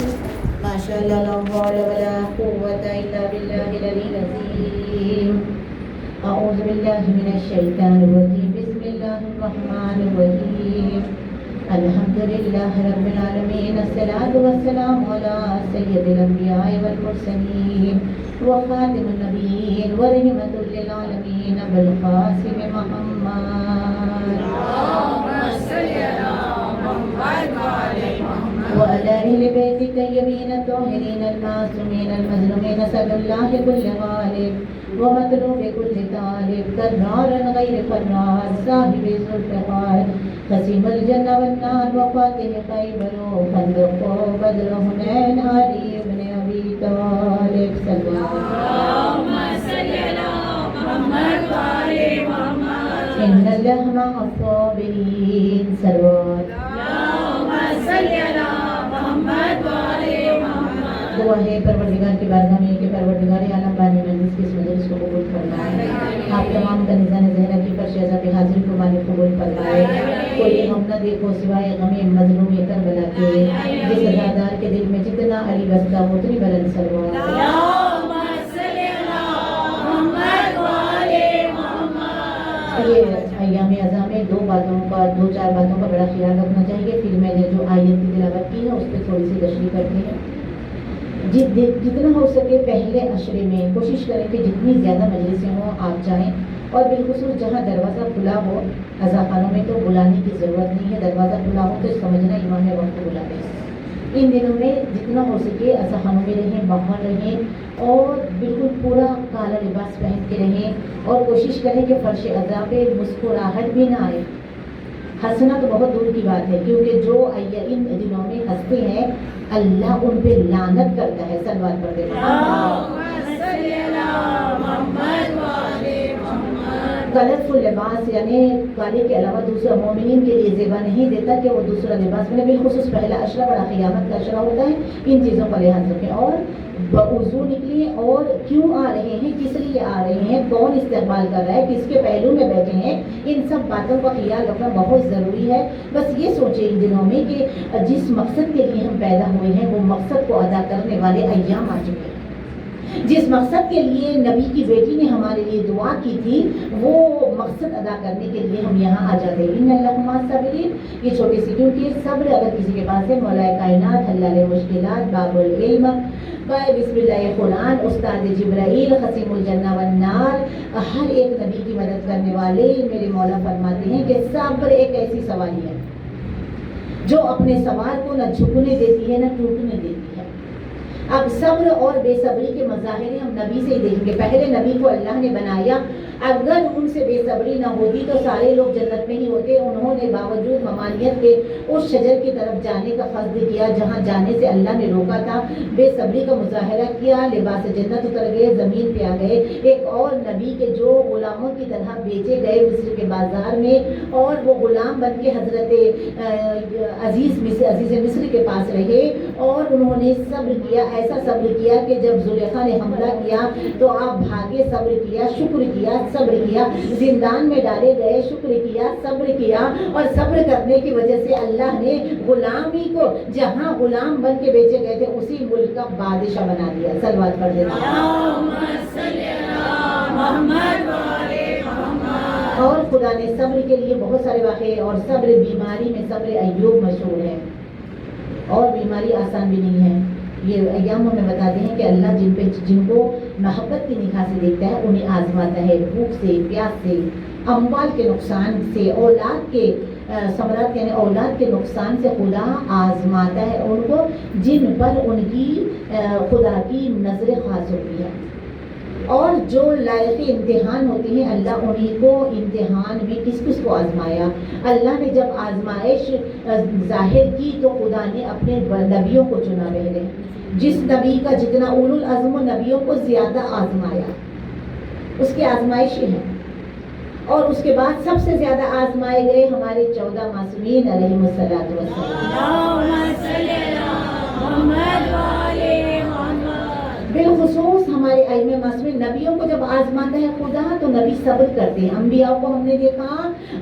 ما شاء الله لا حول ولا قوة إلا بالله العلي العظيم. أعوذ بالله من الشيطان الرجيم. بسم الله الرحمن الرحيم. الحمد لله رب العالمين. الصلاة والسلام على سيد الأنبياء والمرسلين وخاتم النبيين ورحمة للعالمين أبو القاسم محمد. اللهم صل على محمد وعلى محمد وعلى أهل بيت الطيبين الطاهرين المعصومين المظلومين. سد الله كل غالب ومطلوب كل طالب. كرار غير فرار صاحب ذوالفقار قسيم الجنة والنار وفاتح خيبر خندق بدر حنين علي بن أبي طالب. صلى الله اللهم صل على محمد وعلى محمد إن الله مع الصابرين. صلوات. اللهم صل على محمد وعلى محمد. دعا ہے پروردگار کی بارگاہ میں کہ پروردگار عالم بانی مجلس کی اس مجلس کو قبول فرمائے. آپ تمام کا نظام زہرا کی فرش ازا پہ حاضری کو مانے قبول فرمائے. کوئی غم نہ دیکھو سوائے غم مظلوم کربلا کے. جس ازادار کے دل میں جتنا علی بستا ہو اتنی بلند سلوات. اللهم صل على محمد وعلى محمد. یہ ایام ازا میں دو چار باتوں کا بڑا خیال رکھنا چاہیے. پھر میں نے جو آیت کی تلاوت کی ہے اس پہ تھوڑی سی تشریح کرتے ہیں. جتنا ہو سکے پہلے عشرے میں کوشش کریں کہ جتنی زیادہ مجلسیں ہوں آپ جائیں. اور بالخصوص جہاں دروازہ کھلا ہو عزا خانوں میں تو بلانے کی ضرورت نہیں ہے. دروازہ کھلا ہو تو سمجھنا امام وقت بلا دیں. ان دنوں میں جتنا ہو سکے عزا خانوں میں رہیں، باہر رہیں اور بالکل پورا کالا لباس پہن کے رہیں. اور کوشش کریں کہ فرش عزا پہ مسکراہٹ بھی نہ آئے. ہنسنا تو بہت دور کی بات ہے کیونکہ جو ان دنوں میں ہنستے ہیں اللہ ان پہ لعنت کرتا ہے. صلوات پڑھ دیں. اللهم صل على محمد وعلى محمد. کلرفل لباس یعنی کالے کے علاوہ دوسرا مومنین کے لیے زیبا نہیں دیتا کہ وہ دوسرا لباس پہنے. بالخصوص پہلا عشرہ بڑا قیامت کا عشرہ ہوتا ہے. ان چیزوں کا لحاظ رکھیں اور بوضو نکلیے. اور کیوں آ رہے ہیں، کس لیے آ رہے ہیں، کون استقبال کر رہا ہے، کس کے پہلو میں بیٹھے ہیں، ان سب باتوں کا خیال رکھنا بہت ضروری ہے. بس یہ سوچیں ان دنوں میں کہ جس مقصد کے لیے ہم پیدا ہوئے ہیں وہ مقصد کو ادا کرنے والے ایام آ چکے ہیں. جس مقصد کے لیے نبی کی بیٹی نے ہمارے لیے دعا کی تھی وہ مقصد ادا کرنے کے لیے ہم یہاں آ جاتے ہیں. ان اللہ مع الصابرین. یہ چھوٹی سی کیونکہ صبر اگر کسی کے پاس ہے مولا کائنات حلال مشکلات باب العلم بسم اللہ قرآن استاد جبرائیل قسیم الجنہ والنار ہر ایک نبی کی مدد کرنے والے میرے مولا فرماتے ہیں کہ صبر ایک ایسی سواری ہے جو اپنے سوار کو نہ جھکنے دیتی ہے نہ ٹوٹنے دیتی ہے. اب صبر اور بے صبری کے مظاہرے ہم نبی سے ہی دیکھیں گے. پہلے نبی کو اللہ نے بنایا. اگر ان سے بے صبری نہ ہوتی تو سارے لوگ جنت میں ہی ہوتے. انہوں نے باوجود ممانعت کے اس شجر کی طرف جانے کا قصد کیا جہاں جانے سے اللہ نے روکا تھا. بے صبری کا مظاہرہ کیا. لباس جنت اتر گئے، زمین پہ آ گئے. ایک اور نبی کے جو غلاموں کی طرح بیچے گئے مصر کے بازار میں اور وہ غلام بن کے حضرت عزیز مصر کے پاس رہے اور انہوں نے صبر کیا. ایسا صبر کیا کہ جب زلیخا نے حملہ کیا تو آپ بھاگے. صبر کیا، شکر کیا، صبر کیا. زندان میں ڈالے گئے، شکر کیا، صبر کیا. اور صبر کرنے کی وجہ سے اللہ نے غلامی کو جہاں غلام بن کے بیچے گئے تھے اسی ملک کا بادشاہ بنا دیا. صلوات پڑھ دینا. اللهم صل على محمد وعلى محمد. اور خدا نے صبر کے لیے بہت سارے واقعے اور صبر بیماری میں صبر ایوب مشہور ہے. اور بیماری آسان بھی نہیں ہے. یہ ایام ہمیں بتاتے ہیں کہ اللہ جن کو محبت کی نگاہ سے دیکھتا ہے انہیں آزماتا ہے. بھوک سے، پیاس سے، اموال کے نقصان سے، اولاد کے ثمرات یعنی اولاد کے نقصان سے خدا آزماتا ہے ان کو جن پر ان کی خدا کی نظر خاص ہوتی ہے. اور جو لائق امتحان ہوتے ہیں اللہ انہیں کو امتحان میں کس کو آزمایا. اللہ نے جب آزمائش ظاہر کی تو خدا نے اپنے نبیوں کو چنا. پہلے جس نبی کا جتنا اولو العزم نبیوں کو زیادہ آزمایا اس کی آزمائشیں ہیں. اور اس کے بعد سب سے زیادہ آزمائے گئے ہمارے 14 معصومین علیہم الصلوۃ والسلام. اللهم صل على محمد وعلى محمد. بالخصوص ہمارے ائمہ معصومین نبیوں کو جب آزماتا ہے خدا تو نبی صبر کرتے ہیں. انبیاء کو ہم نے دیکھا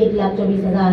1,24,000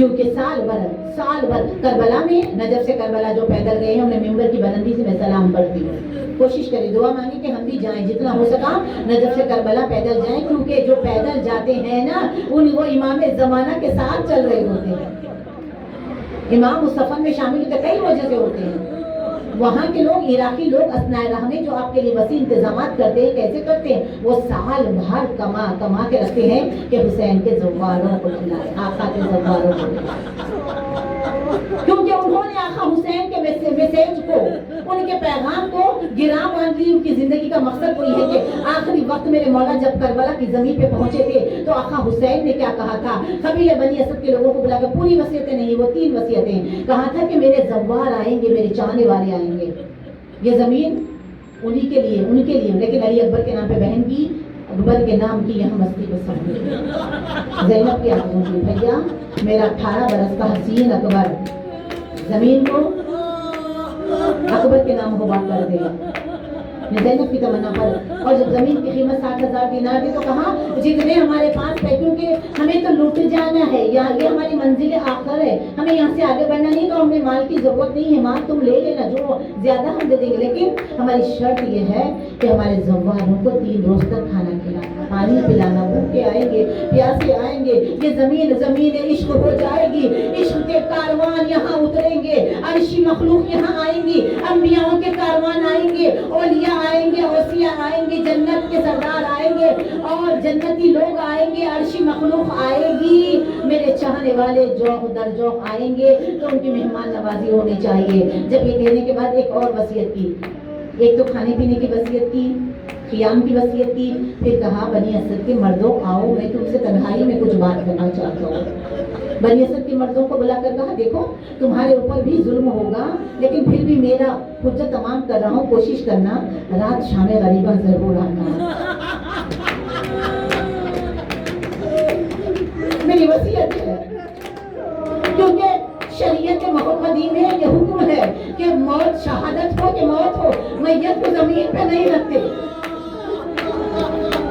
کیونکہ سال بھر کربلا میں، نجف سے کربلا جو پیدل گئے ہیں انہیں ممبر کی بلندی سے میں سلام پڑھتی ہوں. کوشش کریں، دعا مانگیں کہ ہم بھی جائیں، جتنا ہو سکا نجف سے کربلا پیدل جائیں، کیونکہ جو پیدل جاتے ہیں نا وہ امام زمانہ کے ساتھ چل رہے ہوتے ہیں. امام اس سفر میں شامل ہوتے کئی وجہ سے ہوتے ہیں. وہاں کے لوگ، عراقی لوگ اثناء راہ میں جو آپ کے لیے وسیع انتظامات کرتے ہیں، کیسے کرتے ہیں؟ وہ سال بھر کما کے رکھتے ہیں کہ حسین کے زواروں کو کھلائے، آقا کے زواروں کو کھلائے. کیونکہ انہوں نے آقا حسین کے میسیج کو، ان کے پیغام کو گرا باندھ لی. ان کی زندگی کا مقصد وہی ہے کہ آخری وقت میرے مولا جب کربلا کی زمین پہ پہنچے تھے تو آقا حسین نے کیا کہا تھا؟ قبیلہ بنی اسد کے لوگوں کو بلا کر، پوری وصیتیں نہیں، وہ 3 وصیتیں، کہا تھا کہ میرے زوار آئیں گے، میرے چاہنے والے آئیں گے. یہ زمین انہی کے لیے، ان کے لیے، لیکن علی اکبر کے نام پہ بہن کی، اکبر کے نام کی یہاں مستی کو سمجھ. زینب کے آنکھوں کی، بھیا میرا 18 برس کا حسین اکبر زمین کو اکبر کے نام ہوا کر دے. زینب کی تمنا پر. اور جب زمین کی قیمت 60,000 دینار تھی تو کہا جتنے ہمارے پاس ہے، کیونکہ ہمیں تو لوٹ جانا ہے، یہ ہماری منزل آخر ہے، ہمیں یہاں سے آگے بڑھنا نہیں، تو ہمیں مال کی ضرورت نہیں ہے، مال تم لے لینا، جو زیادہ ہم دے دیں گے، لیکن ہماری شرط یہ ہے کہ ہمارے زواروں کو 3 روز تک کھانا کھلانا، پانی پلانا، بھوکے آئیں گے، پیاسے آئیں گے، یہ زمین عشق ہو جائے گی، عشق کے کاروان یہاں اتریں گے، عرشی مخلوق یہاں آئیں گی، انبیاؤں کے کاروان آئیں گے، اولیاء آئیں گے، اوصیاء آئیں گے، جنت کے سردار آئیں گے، اور جنتی لوگ آئیں گے، عرشی مخلوق آئے گی، میرے چاہنے والے جوق در جوق آئیں گے، تو ان کی مہمان نوازی ہونی چاہیے. جب یہ کہنے کے بعد ایک اور وصیت کی، ایک تو کھانے پینے کی وصیت کی، قیام کی وصیت کی، پھر کہا بنی اسد کے مردوں آؤ، میں تم سے تنہائی میں کچھ بات کرنا چاہتا ہوں. بنی اسد کے مردوں کو بلا کر کہا دیکھو تمہارے اوپر بھی ظلم ہوگا، لیکن پھر بھی میرا حجت تمام کر رہا ہوں، کوشش کرنا رات شام غریبہ ضرور آنا. میری وصیت ہے، کیونکہ شریعت محمدی میں یہ حکم ہے کہ موت، شہادت ہو کہ موت ہو، میت کو زمین پہ نہیں رکھتے.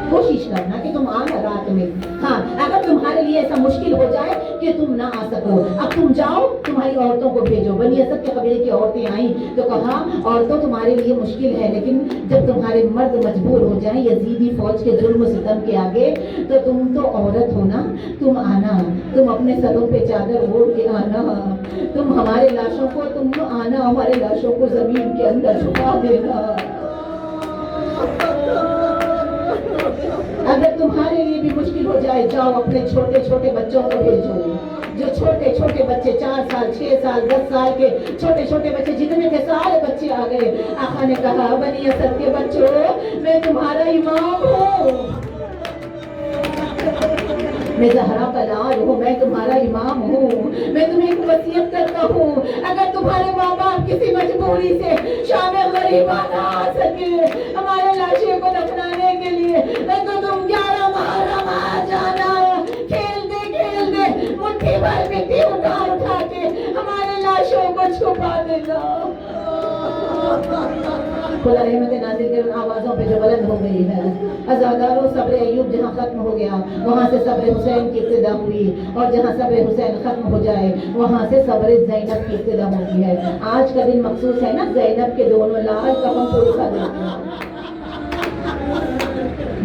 کوشش کرنا کہ تم آنا رات میں. ہاں اگر تمہارے لیے ایسا مشکل ہو جائے کہ تم نہ آ سکو، اب تم جاؤ، تمہاری عورتوں کو بھیجو. بنی اسد کے قبیلے کی عورتیں آئیں تو کہا عورتوں تمہارے لیے مشکل ہے، لیکن جب تمہارے مرد مجبور ہو جائیں یزیدی فوج کے ظلم و ستم کے آگے، تو تم تو عورت ہو نا، تم آنا، تم اپنے سروں پہ چادر اوڑھ کے آنا، تم ہمارے لاشوں کو، تم آنا ہمارے لاشوں کو زمین کے اندر چھپا دینا. اگر تمہارے لیے بھی مشکل ہو جائے جاؤ اپنے چھوٹے چھوٹے بچوں کو بھیجو، جو چھوٹے چھوٹے بچے 4 سال 6 سال 10 سال کے چھوٹے چھوٹے بچے جتنے تھے سارے بچے آ گئے. آقا نے کہا بنی اسد کے بچوں میں تمہارا امام ہوں، میں زہرا کا لال ہوں، میں تمہارا امام ہوں. میں تمہیں ایک وصیت کرتا ہوں، اگر تمہارے ماں باپ کسی مجبوری سے شام غریبہ نہ آ سکے ہمارے لاشیں کو دفنانے کے لیے، تو تم 11 محرم آ جانا، کھیلتے مٹھی بھر مٹی اٹھا کے ہمارے لاشوں کو چھپا دینا. خدا رحمت نازل کر آوازوں پہ جو بلند ہو گئی ہے. عزاداروں صبر ایوب جہاں ختم ہو گیا وہاں سے صبر حسین کی ابتدا ہوئی، اور جہاں صبر حسین ختم ہو جائے وہاں سے صبر زینب کی ابتدا ہوتی ہے. آج کا دن مخصوص ہے نا زینب کے دونوں لال کفن پوشا دیتے ہیں.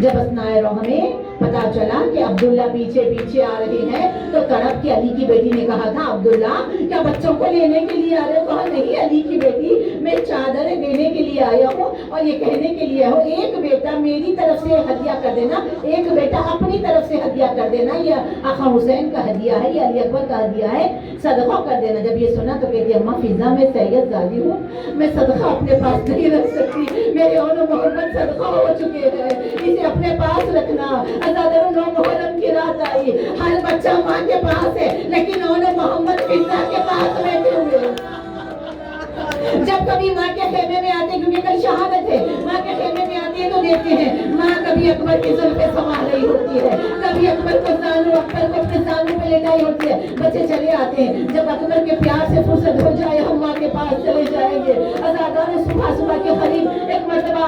جب اثناء راہ میں پتا چلا کہ عبداللہ پیچھے پیچھے آ رہے ہیں تو تڑپ کے علی کی بیٹی نے کہا تھا عبداللہ کیا بچوں کو لینے کے لیے آ رہے ہو؟ کہا نہیں علی کی بیٹی میں چادریں دینے کے لیے آیا ہوں اور یہ کہنے کے لیے ہو ایک بیٹا میری طرف سے ہدیہ کر دینا، ایک بیٹا اپنی طرف سے ہدیہ کر دینا، یہ آقا حسین کا ہدیہ ہے، یہ علی اکبر کا ہدیہ ہے، صدقہ کر دینا. جب یہ سنا تو کہتی اماں فضا میں سید زادی ہوں، میں صدقہ اپنے پاس نہیں رکھ سکتی، میرے اور محمد صدقہ ہو چکے ہیں، اسے اپنے پاس رکھنا. عزاداروں 9 محرم کی رات آئی، ہر بچہ ماں کے پاس ہے لیکن اولو محمد فضا کے پاس بیٹھے ہوئے. جب کبھی ماں کے خیمے میں آتے، کیونکہ کل شہادت ہے، ماں کے خیمے میں آتی ہے تو دیکھتے ہیں ماں کبھی اکبر کی زلفیں سنبھال رہی ہوتی ہے، کبھی اکبر کو اپنے زانو پہ لٹائی ہوتی ہے. بچے چلے آتے ہیں، جب اکبر کے پیار سے فرصت ہو جائے ہم ماں کے پاس چلے جائیں گے. عزاداروں صبح کے قریب ایک مرتبہ